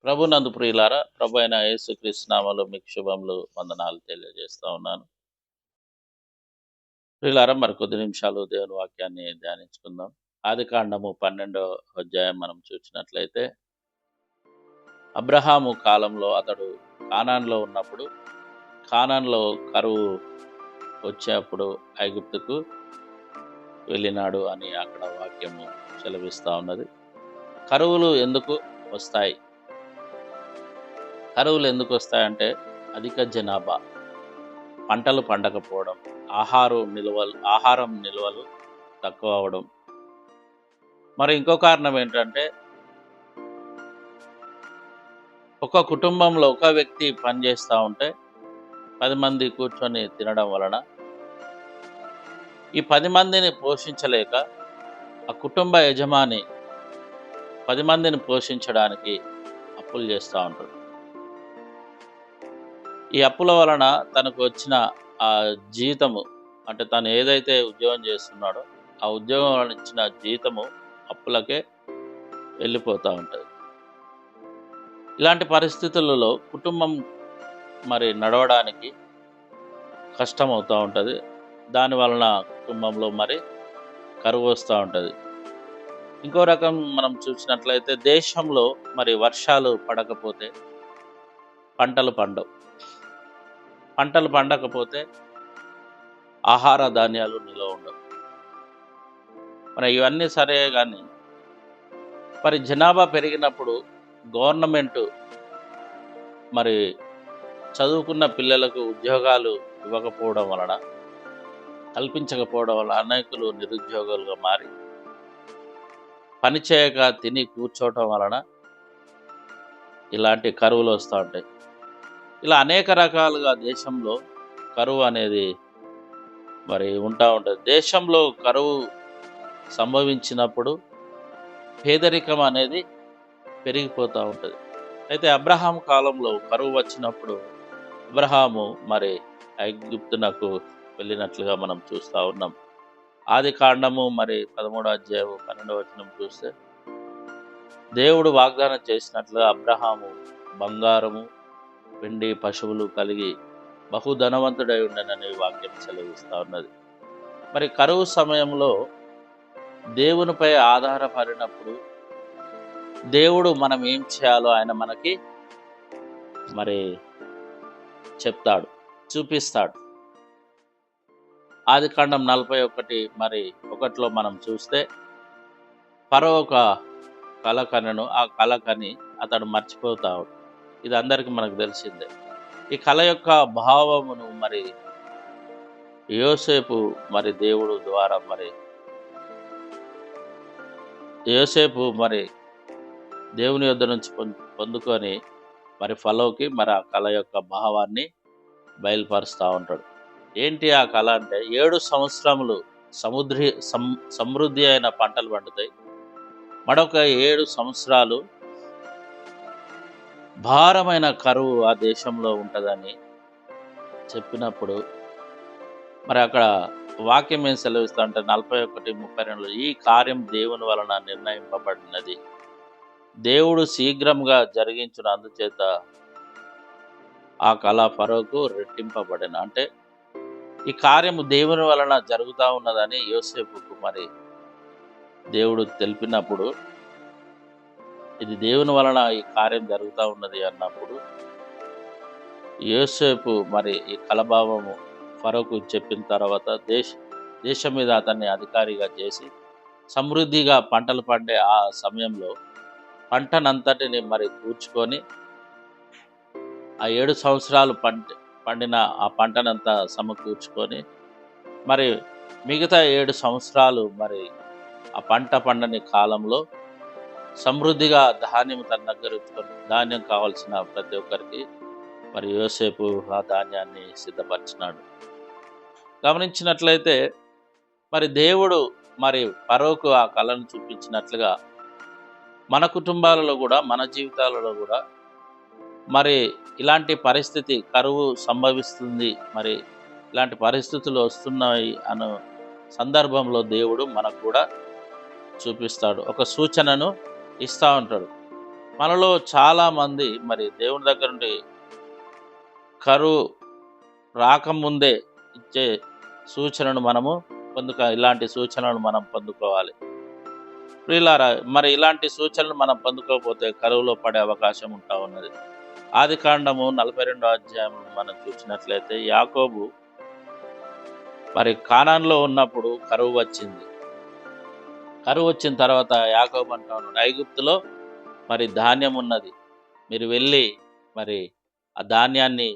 ప్రభునందు ప్రియులారా, ప్రభు అయిన యేసుక్రీస్తు నామములో మీకు శుభములు, వందనాలు తెలియజేస్తా ఉన్నాను. ప్రియులారా, మరి కొద్ది నిమిషాలు దేవుని వాక్యాన్ని ధ్యానించుకుందాం. ఆదికాండము 12వ అధ్యాయం మనం చూసినట్లయితే, అబ్రహాము కాలంలో అతడు కానాన్‌లో ఉన్నప్పుడు, కానాన్‌లో కరువు వచ్చేప్పుడు ఐగుప్తుకు వెళ్ళినాడు అని అక్కడ వాక్యము సెలవిస్తా ఉన్నది. కరువులు ఎందుకు వస్తాయి? కరువులు ఎందుకు వస్తాయంటే అధిక జనాభా, పంటలు పండకపోవడం, ఆహారం నిల్వలు తక్కువ అవ్వడం. మరి ఇంకో కారణం ఏంటంటే, ఒక కుటుంబంలో ఒక వ్యక్తి పనిచేస్తూ ఉంటే 10 మంది కూర్చొని తినడం వలన ఈ 10 మందిని పోషించలేక ఆ కుటుంబ యజమాని 10 మందిని పోషించడానికి అప్పులు చేస్తూ ఉంటాడు. ఈ అప్పుల వలన తనకు వచ్చిన ఆ జీతము, అంటే తను ఏదైతే ఉద్యోగం చేస్తున్నాడో ఆ ఉద్యోగం వలన ఇచ్చిన జీతము అప్పులకే వెళ్ళిపోతూ ఉంటుంది. ఇలాంటి పరిస్థితులలో కుటుంబం మరి నడవడానికి కష్టమవుతూ ఉంటుంది. దాని వలన కుటుంబంలో మరి కరువు వస్తూ ఉంటుంది. ఇంకో రకం మనం చూసినట్లయితే, దేశంలో మరి వర్షాలు పడకపోతే పంటలు పండవు. పంటలు పండకపోతే ఆహార ధాన్యాలు నిల్వ ఉండవు. మరి ఇవన్నీ సరే కానీ, మరి జనాభా పెరిగినప్పుడు గవర్నమెంట్ మరి చదువుకున్న పిల్లలకు ఉద్యోగాలు ఇవ్వకపోవడం వలన, కల్పించకపోవడం వలన అనేకులు నిరుద్యోగులుగా మారి పని చేయక తిని కూర్చోవటం వలన ఇలాంటి కరువులు వస్తూ ఉంటాయి. ఇలా అనేక రకాలుగా దేశంలో కరువు అనేది మరి ఉంటా ఉంటుంది. దేశంలో కరువు సంభవించినప్పుడు పేదరికం అనేది పెరిగిపోతూ ఉంటుంది. అయితే అబ్రహాం కాలంలో కరువు వచ్చినప్పుడు అబ్రహాము మరి ఐగుప్తునకు వెళ్ళినట్లుగా మనం చూస్తూ ఉన్నాం. ఆది కాండము మరి 13వ అధ్యాయం 12వ వచనం చూస్తే, దేవుడు వాగ్దానం చేసినట్లుగా అబ్రహాము బంగారము, వెండి, పశువులు కలిగి బహుధనవంతుడై ఉండనని వాక్యం సెలవిస్తూ ఉన్నది. మరి కరువు సమయంలో దేవునిపై ఆధారపడినప్పుడు దేవుడు మనం ఏం చేయాలో ఆయన మనకి మరి చెప్తాడు, చూపిస్తాడు. ఆదికాండం 41 మరి 1లో మనం చూస్తే, ఫరో ఒక కల కనెను. ఆ కల కని అతడు మర్చిపోతాడు. ఇది అందరికీ మనకు తెలిసిందే. ఈ కళ యొక్క భావమును మరి యోసేపు మరి దేవుడు ద్వారా మరి యోసేపు మరి దేవుని యొద్ద నుంచి పొందుకొని మరి ఫరోకి మరి ఆ కళ యొక్క భావాన్ని బయలుపరుస్తూ ఉంటాడు. ఏంటి ఆ కళ అంటే, 7 సంవత్సరములు సమృద్ధి అయిన పంటలు పండుతాయి, మరొక 7 సంవత్సరాలు భారమైన కరువు ఆ దేశంలో ఉంటుందని చెప్పినప్పుడు, మరి అక్కడ వాక్యం ఏం సెలవిస్తా అంటే 41:32, ఈ కార్యం దేవుని వలన నిర్ణయింపబడినది, దేవుడు శీఘ్రంగా జరిగించిన అందుచేత ఆ కళ ఫరోకు రెట్టింపబడిన. అంటే ఈ కార్యము దేవుని వలన జరుగుతూ ఉన్నదని యోసేపుకు మరి దేవుడు తెలిపినప్పుడు, ఇది దేవుని వలన ఈ కార్యం జరుగుతూ ఉన్నది అన్నప్పుడు, యోసేపు మరి ఈ కలభావము ఫరోకు చెప్పిన తర్వాత దేశం మీద అతన్ని అధికారిగా చేసి, సమృద్ధిగా పంటలు పండే ఆ సమయంలో పంటనంతటిని మరి కూర్చుకొని, ఆ 7 సంవత్సరాలు పండిన ఆ పంటనంతా సమకూర్చుకొని, మరి మిగతా 7 సంవత్సరాలు మరి ఆ పంట పండని కాలంలో సమృద్ధిగా ధాన్యం తన దగ్గర ఉంచుకొని, ధాన్యం కావాల్సిన ప్రతి ఒక్కరికి మరి యోసేపు ఆ ధాన్యాన్ని సిద్ధపరిచినాడు. గమనించినట్లయితే, మరి దేవుడు మరి ఫరోకు ఆ కళను చూపించినట్లుగా మన కుటుంబాలలో కూడా, మన జీవితాలలో కూడా మరి ఇలాంటి పరిస్థితి, కరువు సంభవిస్తుంది, మరి ఇలాంటి పరిస్థితులు వస్తున్నాయి అన్న సందర్భంలో దేవుడు మనకు కూడా చూపిస్తాడు, ఒక సూచనను ఇస్తూ ఉంటాడు. మనలో చాలామంది మరి దేవుని దగ్గర నుండి కరువు రాకముందే ఇచ్చే సూచనను మనము ఇలాంటి సూచనలను మనం పొందుకోవాలి. ప్రియులారా, మరి ఇలాంటి సూచనలు మనం పొందుకోకపోతే కరువులో పడే అవకాశం ఉంటా ఉన్నది. ఆదికాండము 42వ అధ్యాయం మనం చూసినట్లయితే యాకోబు మరి కానాన్‌లో ఉన్నప్పుడు కరువు వచ్చింది. కరువు వచ్చిన తర్వాత యాకోబు అంటా ఉన్నాడు, ఐగుప్తులో మరి ధాన్యం ఉన్నది. మీరు వెళ్ళి మరి ఆ ధాన్యాన్ని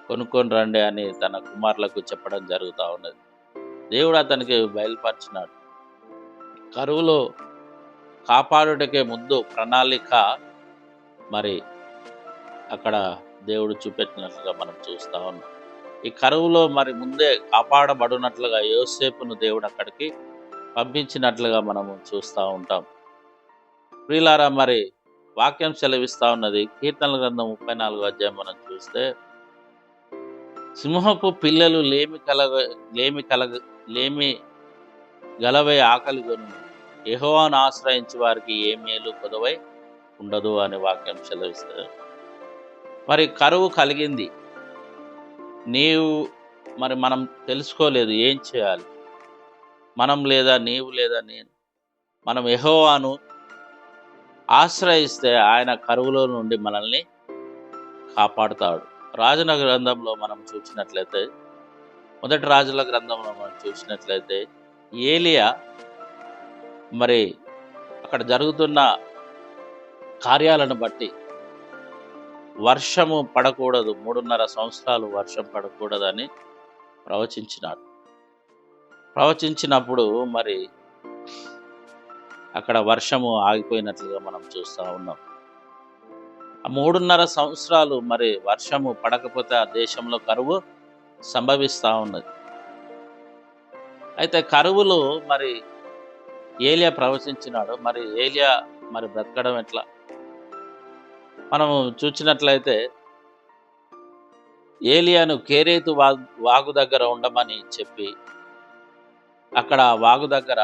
కొనుక్కొని రండి అని తన కుమారులకు చెప్పడం జరుగుతా ఉన్నది. దేవుడు అతనికి బయలుపరిచినాడు. కరువులో కాపాడుటకే ముందు ప్రణాళిక మరి అక్కడ దేవుడు చూపెట్టినట్లుగా మనం చూస్తా ఉన్నాం. ఈ కరువులో మరి ముందే కాపాడబడినట్లుగా యోసేపును దేవుడు అక్కడికి పంపించినట్లుగా మనము చూస్తూ ఉంటాం. ప్రియులారా, మరి వాక్యం సెలవిస్తా ఉన్నది. కీర్తనల గ్రంథం 34వ అధ్యాయం మనం చూస్తే, సింహపు పిల్లలు లేమి గలవై ఆకలిగొనును, యెహోవాను ఆశ్రయించి వారికి ఏ మేలు కొదవై ఉండదు అని వాక్యం సెలవిస్తారు. మరి కరువు కలిగింది, మనం తెలుసుకోలేదు ఏం చేయాలి. మనం లేదా నీవు లేదా నేను మనం యెహోవాను ఆశ్రయిస్తే ఆయన కరువులో నుండి మనల్ని కాపాడుతాడు. రాజుల గ్రంథంలో మనం చూసినట్లయితే, మొదటి రాజుల గ్రంథంలో మనం చూసినట్లయితే ఏలియా మరి అక్కడ జరుగుతున్న కార్యాలను బట్టి వర్షము పడకూడదు, 3.5 సంవత్సరాలు వర్షం పడకూడదని ప్రవచించినప్పుడు మరి అక్కడ వర్షము ఆగిపోయినట్లుగా మనం చూస్తూ ఉన్నాం. ఆ 3.5 సంవత్సరాలు మరి వర్షము పడకపోతే ఆ దేశంలో కరువు సంభవిస్తూ ఉన్నది. అయితే కరువులో మరి ఏలియా ప్రవచించినాడు. మరి ఏలియా మరి బ్రతకడం ఎట్లా? మనము చూసినట్లయితే ఏలియాను కేరేతు వాగు దగ్గర ఉండమని చెప్పి అక్కడ వాగు దగ్గర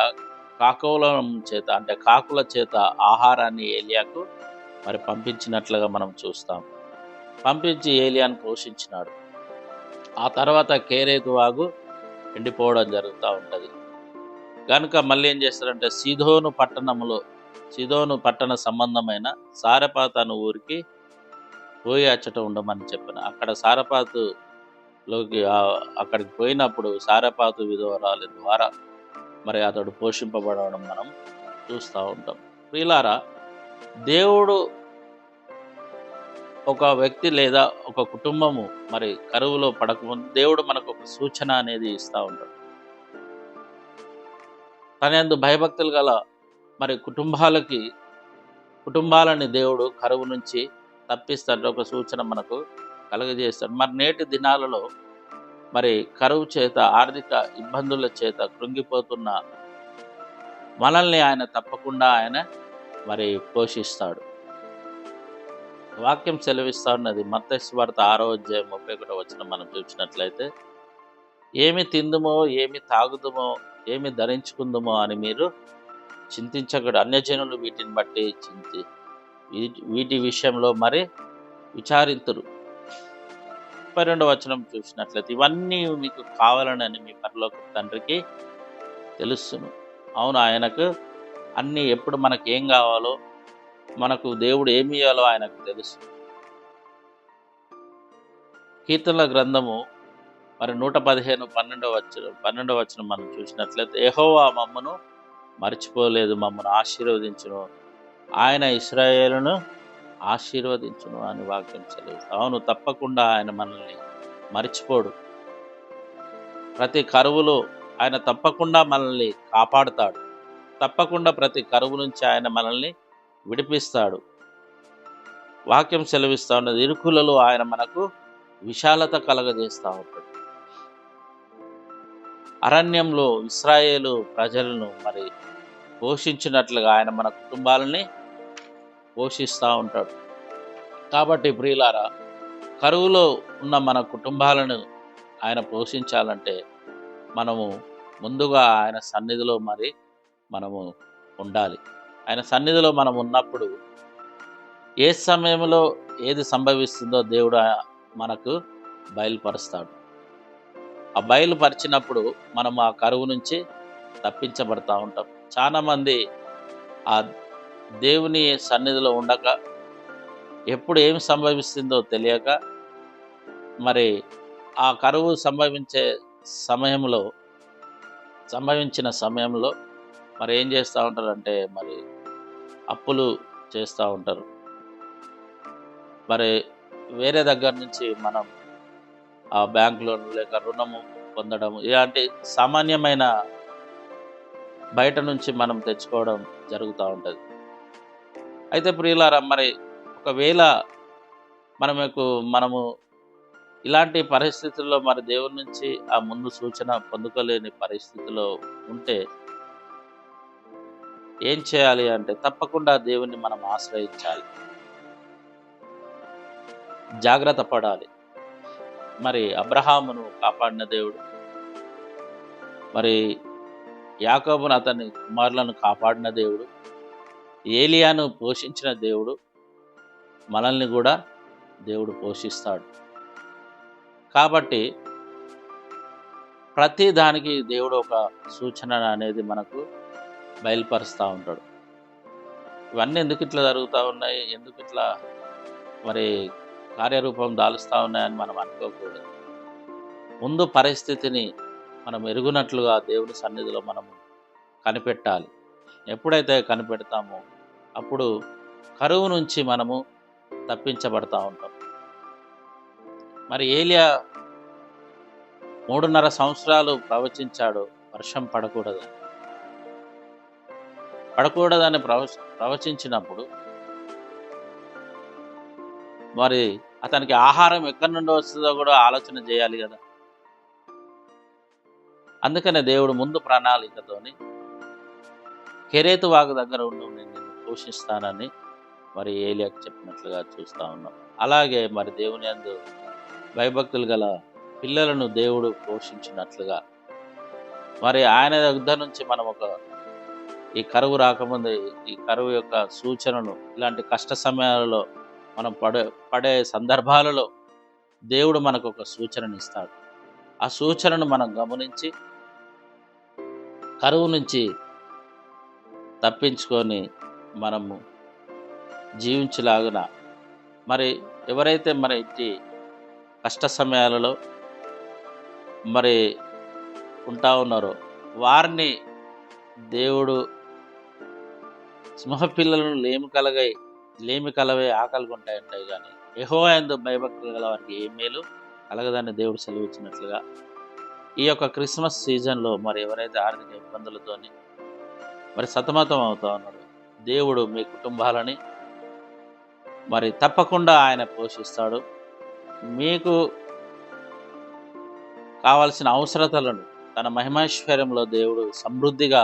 కాకుల చేత ఆహారాన్ని ఏలియాకు మరి పంపించినట్లుగా మనం చూస్తాం. పంపించి ఏలియాను పోషించినాడు. ఆ తర్వాత కేరేతు వాగు ఎండిపోవడం జరుగుతూ ఉంటుంది. కనుక మళ్ళీ ఏం చేస్తారంటే సీదోను పట్టణ సంబంధమైన సారెపాతు అను ఊరికి పోయి అచ్చట ఉండమని చెప్పిన. అక్కడ అక్కడికి పోయినప్పుడు సారెపాతు విధవరాలి ద్వారా మరి అతడు పోషింపబడడం మనం చూస్తూ ఉంటాం. ప్రియులారా, దేవుడు ఒక వ్యక్తి లేదా ఒక కుటుంబము మరి కరువులో పడకముందు దేవుడు మనకు ఒక సూచన అనేది ఇస్తూ ఉంటాడు. తనందు భయభక్తులు గల మరి కుటుంబాలని దేవుడు కరువు నుంచి తప్పిస్తాడు, ఒక సూచన మనకు కలుగజేస్తాడు. మరి నేటి దినాలలో మరి కరువు చేత, ఆర్థిక ఇబ్బందుల చేత కృంగిపోతున్న మనల్ని ఆయన తప్పకుండా మరి పోషిస్తాడు. వాక్యం సెలవిస్తా ఉన్నది. మత్తయి సువార్త 6వ అధ్యాయం 31వ వచనం మనం చూసినట్లయితే, ఏమి తిందుమో, ఏమి తాగుదుమో, ఏమి ధరించుకుందుమో అని మీరు చింతించకూడదు. అన్యజనులు వీటిని బట్టి వీటి విషయంలో మరి విచారింతురు. 32వ వచనం చూసినట్లయితే, ఇవన్నీ మీకు కావాలని మీ పరలోక తండ్రికి తెలుసును. అవును, ఆయనకు అన్నీ ఎప్పుడు మనకు ఏం కావాలో, మనకు దేవుడు ఏమి ఇవ్వాలో ఆయనకు తెలుసు. కీర్తనల గ్రంథము మరి 115 12వ వచనం మనం చూసినట్లయితే, యెహోవా మమ్మను మర్చిపోలేదు, మమ్మను ఆశీర్వదించును, ఆయన ఇశ్రాయేలును ఆశీర్వదించును అని వాక్యం సెలవిస్తుంది. అవును, తప్పకుండా ఆయన మనల్ని మర్చిపోడు. ప్రతి కరువులో ఆయన తప్పకుండా మనల్ని కాపాడుతాడు. తప్పకుండా ప్రతి కరువు నుంచి ఆయన మనల్ని విడిపిస్తాడు. వాక్యం సెలవిస్తూ ఉన్నది, ఇరుకులలో ఆయన మనకు విశాలత కలగజేస్తూ ఉంటాడు. అరణ్యంలో ఇశ్రాయేలు ప్రజలను మరి పోషించినట్లుగా ఆయన మన కుటుంబాలని పోషిస్తూ ఉంటాడు. కాబట్టి ప్రియులారా, కరువులో ఉన్న మన కుటుంబాలను ఆయన పోషించాలంటే మనము ముందుగా ఆయన సన్నిధిలో మరి మనము ఉండాలి. ఆయన సన్నిధిలో మనం ఉన్నప్పుడు ఏ సమయంలో ఏది సంభవిస్తుందో దేవుడు మనకు బయలుపరుస్తాడు. ఆ బయలుపరిచినప్పుడు మనం ఆ కరువు నుంచి తప్పించబడతా ఉంటాం. చాలామంది ఆ దేవుని సన్నిధిలో ఉండక, ఎప్పుడు ఏమి సంభవిస్తుందో తెలియక, మరి ఆ కరువు సమయంలో సంభవించిన సమయంలో మరి ఏం చేస్తూ ఉంటారంటే, మరి అప్పులు చేస్తూ ఉంటారు. మరి వేరే దగ్గర నుంచి మనం ఆ బ్యాంక్ లోన్ లేక రుణము పొందడం, ఇలాంటి సామాన్యమైన బయట నుంచి మనం తెచ్చుకోవడం జరుగుతూ ఉంటుంది. అయితే ప్రియులారా, మరి ఒకవేళ మనము ఇలాంటి పరిస్థితుల్లో మరి దేవుని నుంచి ఆ ముందు సూచన పొందుకోలేని పరిస్థితిలో ఉంటే ఏం చేయాలి అంటే, తప్పకుండా దేవుణ్ణి మనం ఆశ్రయించాలి, జాగ్రత్త పడాలి. మరి అబ్రహామును కాపాడిన దేవుడు, మరి యాకోబును అతని కుమారులను కాపాడిన దేవుడు, ఏలియాను పోషించిన దేవుడు మనల్ని కూడా దేవుడు పోషిస్తాడు. కాబట్టి ప్రతి దానికి దేవుడు ఒక సూచన అనేది మనకు బయలుపరుస్తూ ఉంటాడు. ఇవన్నీ ఎందుకు ఇట్లా జరుగుతూ ఉన్నాయి, ఎందుకు ఇట్లా మరి కార్యరూపం దాలుస్తూ ఉన్నాయని మనం అనుకోకూడదు. ముందు పరిస్థితిని మనం ఎరుగునట్లుగా దేవుని సన్నిధిలో మనము కనిపెట్టాలి. ఎప్పుడైతే కనిపెడతామో అప్పుడు కరువు నుంచి మనము తప్పించబడతా ఉంటాం. మరి ఏలియా 3.5 సంవత్సరాలు ప్రవచించాడు వర్షం పడకూడదని ప్రవచించినప్పుడు మరి అతనికి ఆహారం ఎక్కడి నుండి వస్తుందో కూడా ఆలోచన చేయాలి కదా. అందుకనే దేవుడు ముందు ప్రణాళికతోని కెరేతు వాగు దగ్గర ఉండి నేను నిన్ను పోషిస్తానని మరి ఏలియాకు చెప్పినట్లుగా చూస్తూ ఉన్నాం. అలాగే మరి దేవుని యందు భయభక్తులు గల పిల్లలను దేవుడు పోషించినట్లుగా మరి ఆయన దగ్గర నుంచి మనం ఈ కరువు రాకముందే ఈ కరువు యొక్క సూచనను, ఇలాంటి కష్ట సమయాలలో మనం పడే సందర్భాలలో దేవుడు మనకు ఒక సూచనను ఇస్తాడు. ఆ సూచనను మనం గమనించి కరువు నుంచి తప్పించుకొని మనము జీవించలాగున, మరి ఎవరైతే మరి ఇట్టి కష్ట సమయాలలో మరి ఉంటా ఉన్నారో వారిని దేవుడు సింహపిల్లలను లేమి కలవే ఆకలి ఉంటాయంటాయి, కానీ యెహోవా యందు భయభక్తులు గల వారికి ఏ మేలు కలగదని దేవుడు సెలవిచ్చినట్లుగా ఈ యొక్క క్రిస్మస్ సీజన్లో మరి ఎవరైతే ఆర్థిక ఇబ్బందులతోని మరి సతమతం అవుతా ఉన్నారో దేవుడు మీ కుటుంబాలని మరి తప్పకుండా ఆయన పోషిస్తాడు. మీకు కావాల్సిన అవసరతలను తన మహిమైశ్వర్యంలో దేవుడు సమృద్ధిగా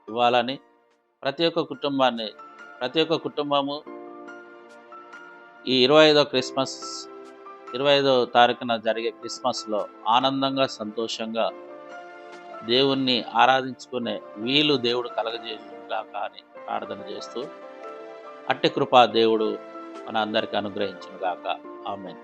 ఇవ్వాలని ప్రతి ఒక్క కుటుంబము ఈ 25వ తారీఖున జరిగే క్రిస్మస్లో ఆనందంగా, సంతోషంగా దేవుణ్ణి ఆరాధించుకునే వీలు దేవుడు కలగజేయుగాక అని ప్రార్థన చేస్తూ, అట్టి కృప దేవుడు మన అందరికీ అనుగ్రహించుగాక. ఆమేన్.